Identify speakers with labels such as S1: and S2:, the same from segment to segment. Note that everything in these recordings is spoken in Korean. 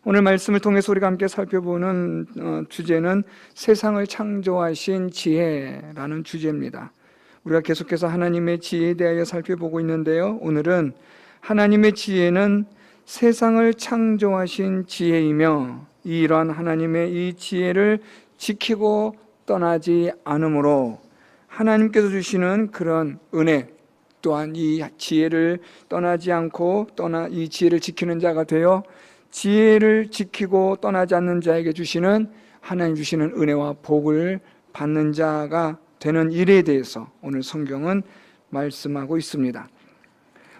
S1: 오늘 말씀을 통해서 우리가 함께 살펴보는 주제는 세상을 창조하신 지혜라는 주제입니다. 우리가 계속해서 하나님의 지혜에 대하여 살펴보고 있는데요, 오늘은 하나님의 지혜는 세상을 창조하신 지혜이며 이러한 하나님의 이 지혜를 지키고 떠나지 않으므로 하나님께서 주시는 그런 은혜, 또한 이 지혜를 떠나지 않고 이 지혜를 지키는 자가 되어 지혜를 지키고 떠나지 않는 자에게 주시는 하나님 주시는 은혜와 복을 받는 자가 되는 일에 대해서 오늘 성경은 말씀하고 있습니다.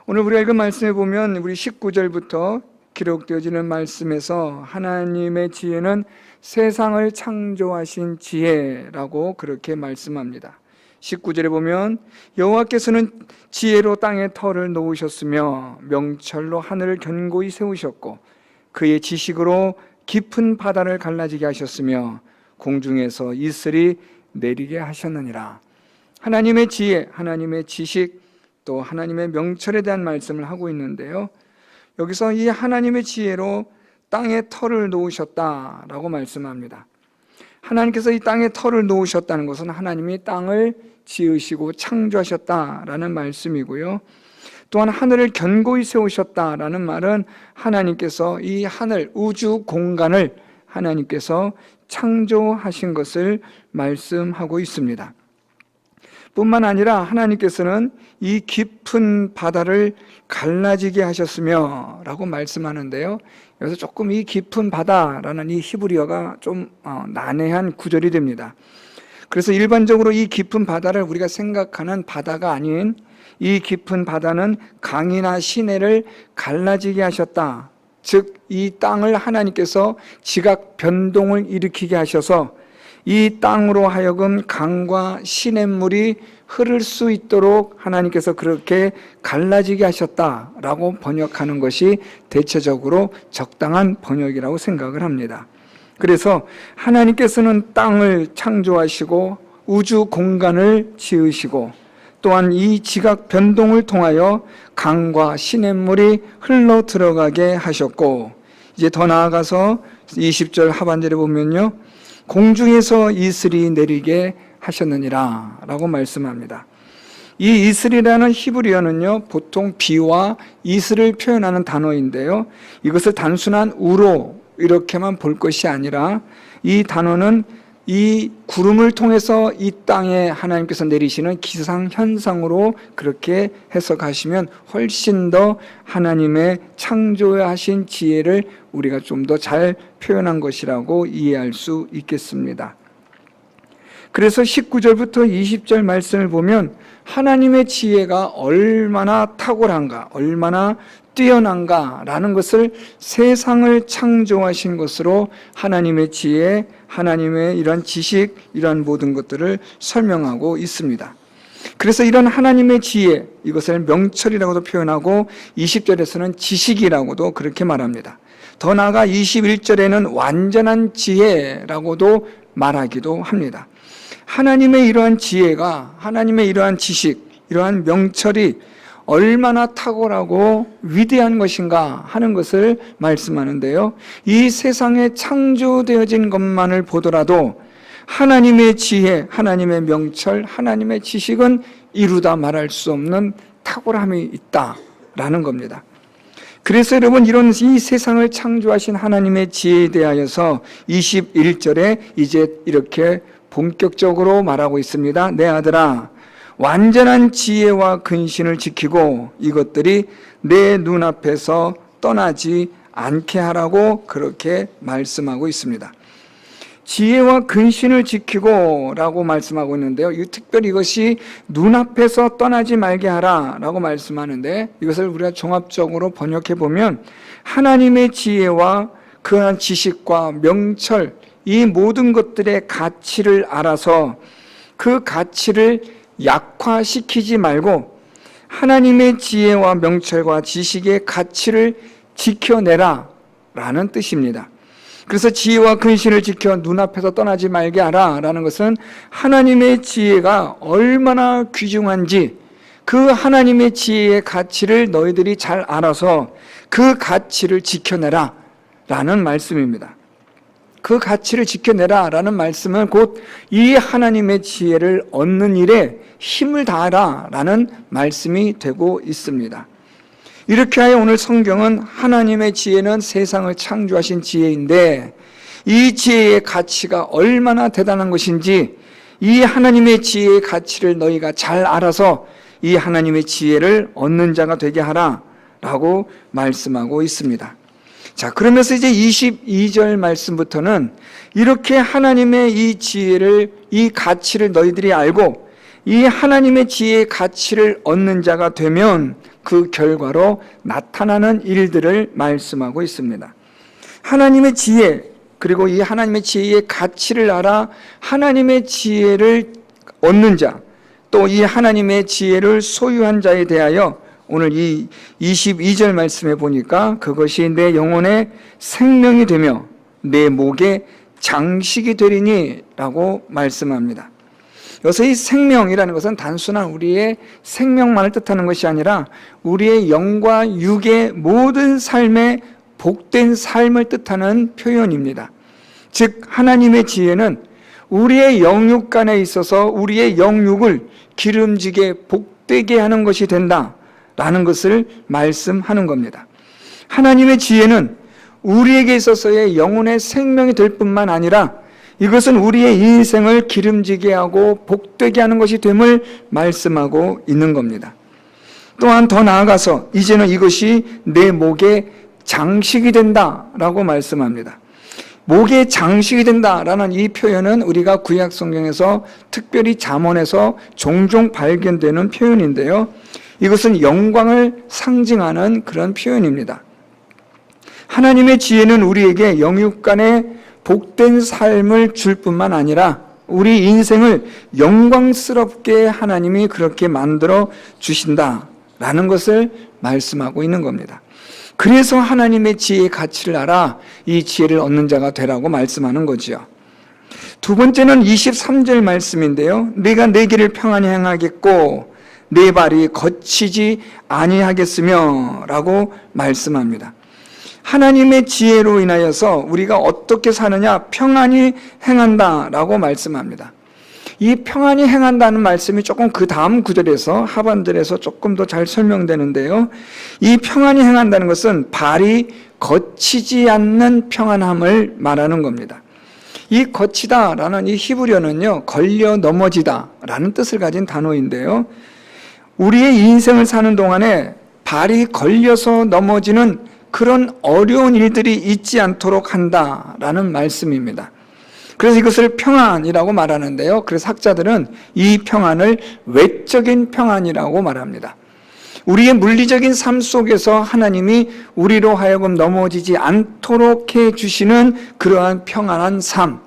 S1: 오늘 우리가 읽은 말씀에 보면 우리 19절부터 기록되어지는 말씀에서 하나님의 지혜는 세상을 창조하신 지혜라고 그렇게 말씀합니다. 19절에 보면 여호와께서는 지혜로 땅에 터를 놓으셨으며 명철로 하늘을 견고히 세우셨고 그의 지식으로 깊은 바다를 갈라지게 하셨으며 공중에서 이슬이 내리게 하셨느니라. 하나님의 지혜, 하나님의 지식, 또 하나님의 명철에 대한 말씀을 하고 있는데요, 여기서 이 하나님의 지혜로 땅에 터를 놓으셨다라고 말씀합니다. 하나님께서 이 땅에 터를 놓으셨다는 것은 하나님이 땅을 지으시고 창조하셨다라는 말씀이고요, 또한 하늘을 견고히 세우셨다라는 말은 하나님께서 이 하늘, 우주 공간을 하나님께서 창조하신 것을 말씀하고 있습니다. 뿐만 아니라 하나님께서는 이 깊은 바다를 갈라지게 하셨으며 라고 말씀하는데요, 여기서 조금 이 깊은 바다라는 이 히브리어가 좀 난해한 구절이 됩니다. 그래서 일반적으로 이 깊은 바다를 우리가 생각하는 바다가 아닌 이 깊은 바다는 강이나 시내를 갈라지게 하셨다. 즉, 이 땅을 하나님께서 지각 변동을 일으키게 하셔서 이 땅으로 하여금 강과 시냇물이 흐를 수 있도록 하나님께서 그렇게 갈라지게 하셨다라고 번역하는 것이 대체적으로 적당한 번역이라고 생각을 합니다. 그래서 하나님께서는 땅을 창조하시고 우주 공간을 지으시고 또한 이 지각 변동을 통하여 강과 시냇물이 흘러 들어가게 하셨고, 이제 더 나아가서 20절 하반절에 보면요, 공중에서 이슬이 내리게 하셨느니라 라고 말씀합니다. 이 이슬이라는 히브리어는요, 보통 비와 이슬을 표현하는 단어인데요, 이것을 단순한 우로 이렇게만 볼 것이 아니라 이 단어는 이 구름을 통해서 이 땅에 하나님께서 내리시는 기상현상으로 그렇게 해석하시면 훨씬 더 하나님의 창조하신 지혜를 우리가 좀 더 잘 표현한 것이라고 이해할 수 있겠습니다. 그래서 19절부터 20절 말씀을 보면 하나님의 지혜가 얼마나 탁월한가, 얼마나 뛰어난가라는 것을 세상을 창조하신 것으로 하나님의 지혜, 하나님의 이러한 지식, 이러한 모든 것들을 설명하고 있습니다. 그래서 이런 하나님의 지혜, 이것을 명철이라고도 표현하고 20절에서는 지식이라고도 그렇게 말합니다. 더 나아가 21절에는 완전한 지혜라고도 말하기도 합니다. 하나님의 이러한 지혜가, 하나님의 이러한 지식, 이러한 명철이 얼마나 탁월하고 위대한 것인가 하는 것을 말씀하는데요, 이 세상에 창조되어진 것만을 보더라도 하나님의 지혜, 하나님의 명철, 하나님의 지식은 이루다 말할 수 없는 탁월함이 있다라는 겁니다. 그래서 여러분, 이런 이 세상을 창조하신 하나님의 지혜에 대하여서 21절에 이제 이렇게 본격적으로 말하고 있습니다. 내 아들아, 완전한 지혜와 근신을 지키고 이것들이 내 눈앞에서 떠나지 않게 하라고 그렇게 말씀하고 있습니다. 지혜와 근신을 지키고 라고 말씀하고 있는데요, 특별히 이것이 눈앞에서 떠나지 말게 하라 라고 말씀하는데, 이것을 우리가 종합적으로 번역해 보면 하나님의 지혜와 그러한 지식과 명철, 이 모든 것들의 가치를 알아서 그 가치를 약화시키지 말고 하나님의 지혜와 명철과 지식의 가치를 지켜내라 라는 뜻입니다. 그래서 지혜와 근신을 지켜 눈앞에서 떠나지 말게 하라 라는 것은 하나님의 지혜가 얼마나 귀중한지 그 하나님의 지혜의 가치를 너희들이 잘 알아서 그 가치를 지켜내라 라는 말씀입니다. 그 가치를 지켜내라 라는 말씀은 곧 이 하나님의 지혜를 얻는 일에 힘을 다하라 라는 말씀이 되고 있습니다. 이렇게 하여 오늘 성경은 하나님의 지혜는 세상을 창조하신 지혜인데 이 지혜의 가치가 얼마나 대단한 것인지 이 하나님의 지혜의 가치를 너희가 잘 알아서 이 하나님의 지혜를 얻는 자가 되게 하라 라고 말씀하고 있습니다. 자, 그러면서 이제 22절 말씀부터는 이렇게 하나님의 이 지혜를, 이 가치를 너희들이 알고 이 하나님의 지혜의 가치를 얻는 자가 되면 그 결과로 나타나는 일들을 말씀하고 있습니다. 하나님의 지혜, 그리고 이 하나님의 지혜의 가치를 알아 하나님의 지혜를 얻는 자, 또 이 하나님의 지혜를 소유한 자에 대하여 오늘 이 22절 말씀에 보니까 그것이 내 영혼의 생명이 되며 내 목의 장식이 되리니 라고 말씀합니다. 여기서 이 생명이라는 것은 단순한 우리의 생명만을 뜻하는 것이 아니라 우리의 영과 육의 모든 삶의 복된 삶을 뜻하는 표현입니다. 즉 하나님의 지혜는 우리의 영육 간에 있어서 우리의 영육을 기름지게 복되게 하는 것이 된다 라는 것을 말씀하는 겁니다. 하나님의 지혜는 우리에게 있어서의 영혼의 생명이 될 뿐만 아니라 이것은 우리의 인생을 기름지게 하고 복되게 하는 것이 됨을 말씀하고 있는 겁니다. 또한 더 나아가서 이제는 이것이 내 목의 장식이 된다라고 말씀합니다. 목의 장식이 된다라는 이 표현은 우리가 구약 성경에서 특별히 잠언에서 종종 발견되는 표현인데요. 이것은 영광을 상징하는 그런 표현입니다. 하나님의 지혜는 우리에게 영육 간의 복된 삶을 줄 뿐만 아니라 우리 인생을 영광스럽게 하나님이 그렇게 만들어 주신다라는 것을 말씀하고 있는 겁니다. 그래서 하나님의 지혜의 가치를 알아 이 지혜를 얻는 자가 되라고 말씀하는 거지요. 두 번째는 23절 말씀인데요. 네가 내 길을 평안히 행하겠고 내 발이 거치지 아니하겠으며 라고 말씀합니다. 하나님의 지혜로 인하여서 우리가 어떻게 사느냐 평안히 행한다라고 말씀합니다. 이 평안히 행한다는 말씀이 조금 그 다음 구절에서 하반절에서 조금 더 잘 설명되는데요. 이 평안히 행한다는 것은 발이 거치지 않는 평안함을 말하는 겁니다. 이 거치다라는 이 히브리어는요, 걸려 넘어지다라는 뜻을 가진 단어인데요. 우리의 인생을 사는 동안에 발이 걸려서 넘어지는 그런 어려운 일들이 있지 않도록 한다라는 말씀입니다. 그래서 이것을 평안이라고 말하는데요. 그래서 학자들은 이 평안을 외적인 평안이라고 말합니다. 우리의 물리적인 삶 속에서 하나님이 우리로 하여금 넘어지지 않도록 해주시는 그러한 평안한 삶.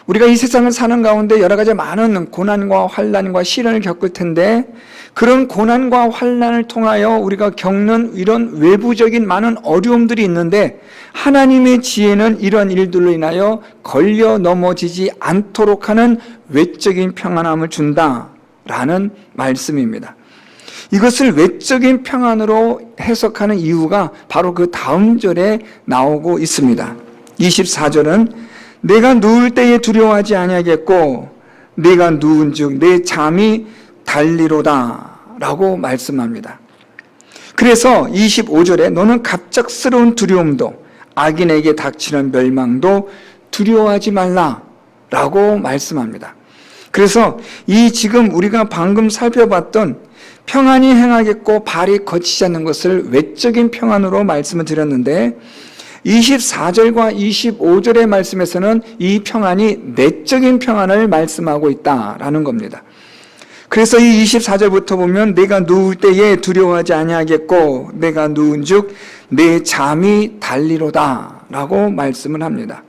S1: 우리가 이 세상을 사는 가운데 여러 가지 많은 고난과 환난과 시련을 겪을 텐데 그런 고난과 환난을 통하여 우리가 겪는 이런 외부적인 많은 어려움들이 있는데 하나님의 지혜는 이런 일들로 인하여 걸려 넘어지지 않도록 하는 외적인 평안함을 준다라는 말씀입니다. 이것을 외적인 평안으로 해석하는 이유가 바로 그 다음 절에 나오고 있습니다. 24절은 내가 누울 때에 두려워하지 아니하겠고 내가 누운즉 내 잠이 달리로다 라고 말씀합니다. 그래서 25절에 너는 갑작스러운 두려움도 악인에게 닥치는 멸망도 두려워하지 말라 라고 말씀합니다. 그래서 이 지금 우리가 방금 살펴봤던 평안히 행하겠고 발이 거치지 않는 것을 외적인 평안으로 말씀을 드렸는데 24절과 25절의 말씀에서는 이 평안이 내적인 평안을 말씀하고 있다라는 겁니다. 그래서 이 24절부터 보면 내가 누울 때에 두려워하지 아니하겠고 내가 누운즉 내 잠이 달리로다 라고 말씀을 합니다.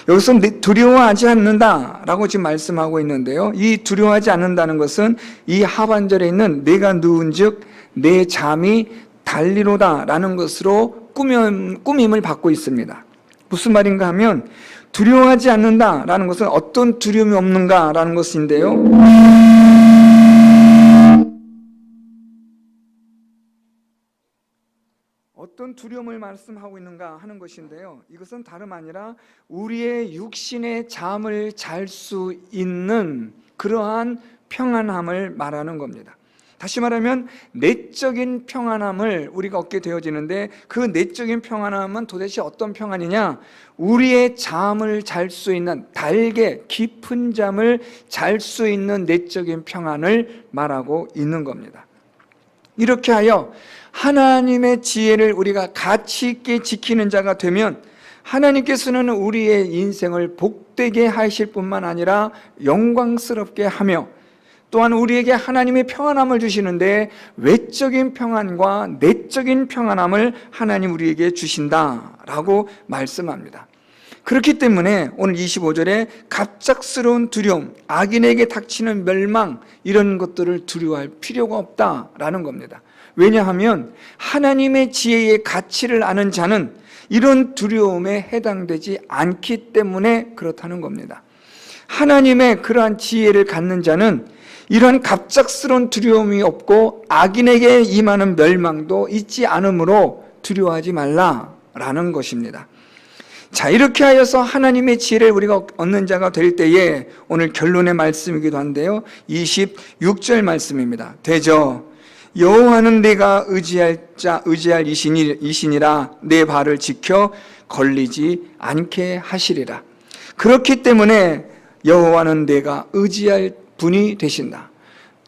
S1: 여기서 두려워하지 않는다라고 지금 말씀하고 있는데요. 이 두려워하지 않는다는 것은 이 하반절에 있는 내가 누운즉 내 잠이 달리로다라는 것으로 꾸밈을 받고 있습니다. 무슨 말인가 하면 두려워하지 않는다라는 것은 어떤 두려움이 없는가라는 것인데요. 어떤 두려움을 말씀하고 있는가 하는 것인데요, 이것은 다름 아니라 우리의 육신의 잠을 잘 수 있는 그러한 평안함을 말하는 겁니다. 다시 말하면 내적인 평안함을 우리가 얻게 되어지는데, 그 내적인 평안함은 도대체 어떤 평안이냐? 우리의 잠을 잘 수 있는, 달게 깊은 잠을 잘 수 있는 내적인 평안을 말하고 있는 겁니다. 이렇게 하여 하나님의 지혜를 우리가 가치 있게 지키는 자가 되면 하나님께서는 우리의 인생을 복되게 하실 뿐만 아니라 영광스럽게 하며, 또한 우리에게 하나님의 평안함을 주시는데 외적인 평안과 내적인 평안함을 하나님 우리에게 주신다라고 말씀합니다. 그렇기 때문에 오늘 25절에 갑작스러운 두려움, 악인에게 닥치는 멸망, 이런 것들을 두려워할 필요가 없다라는 겁니다. 왜냐하면 하나님의 지혜의 가치를 아는 자는 이런 두려움에 해당되지 않기 때문에 그렇다는 겁니다. 하나님의 그러한 지혜를 갖는 자는 이런 갑작스러운 두려움이 없고 악인에게 임하는 멸망도 있지 않으므로 두려워하지 말라라는 것입니다. 자, 이렇게 하여서 하나님의 지혜를 우리가 얻는 자가 될 때에 오늘 결론의 말씀이기도 한데요, 26절 말씀입니다. 되죠. 여호와는 내가 의지할 이시니라. 내 발을 지켜 걸리지 않게 하시리라. 그렇기 때문에 여호와는 내가 의지할 분이 되신다.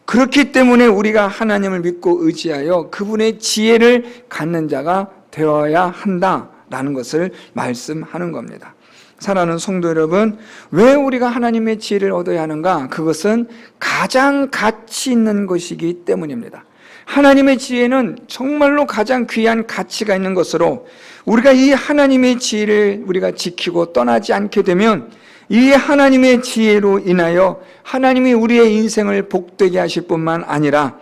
S1: 그렇기 때문에 우리가 하나님을 믿고 의지하여 그분의 지혜를 갖는 자가 되어야 한다라는 것을 말씀하는 겁니다. 사랑하는 성도 여러분, 왜 우리가 하나님의 지혜를 얻어야 하는가? 그것은 가장 가치 있는 것이기 때문입니다. 하나님의 지혜는 정말로 가장 귀한 가치가 있는 것으로, 우리가 이 하나님의 지혜를 우리가 지키고 떠나지 않게 되면 이 하나님의 지혜로 인하여 하나님이 우리의 인생을 복되게 하실 뿐만 아니라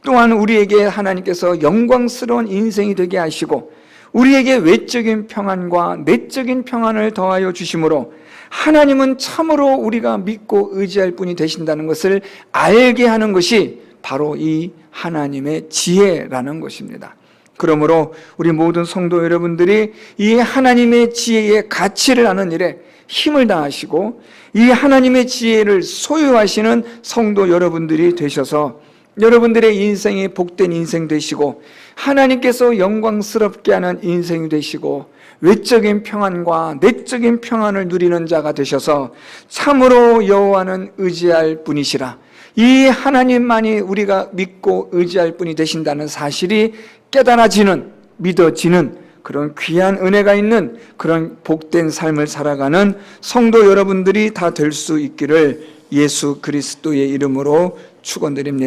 S1: 또한 우리에게 하나님께서 영광스러운 인생이 되게 하시고 우리에게 외적인 평안과 내적인 평안을 더하여 주심으로 하나님은 참으로 우리가 믿고 의지할 분이 되신다는 것을 알게 하는 것이 바로 이 하나님의 지혜라는 것입니다. 그러므로 우리 모든 성도 여러분들이 이 하나님의 지혜의 가치를 아는 일에 힘을 다하시고 이 하나님의 지혜를 소유하시는 성도 여러분들이 되셔서 여러분들의 인생이 복된 인생 되시고 하나님께서 영광스럽게 하는 인생이 되시고 외적인 평안과 내적인 평안을 누리는 자가 되셔서 참으로 여호와는 의지할 분이시라, 이 하나님만이 우리가 믿고 의지할 분이 되신다는 사실이 깨달아지는, 믿어지는 그런 귀한 은혜가 있는 그런 복된 삶을 살아가는 성도 여러분들이 다 될 수 있기를 예수 그리스도의 이름으로 축원드립니다.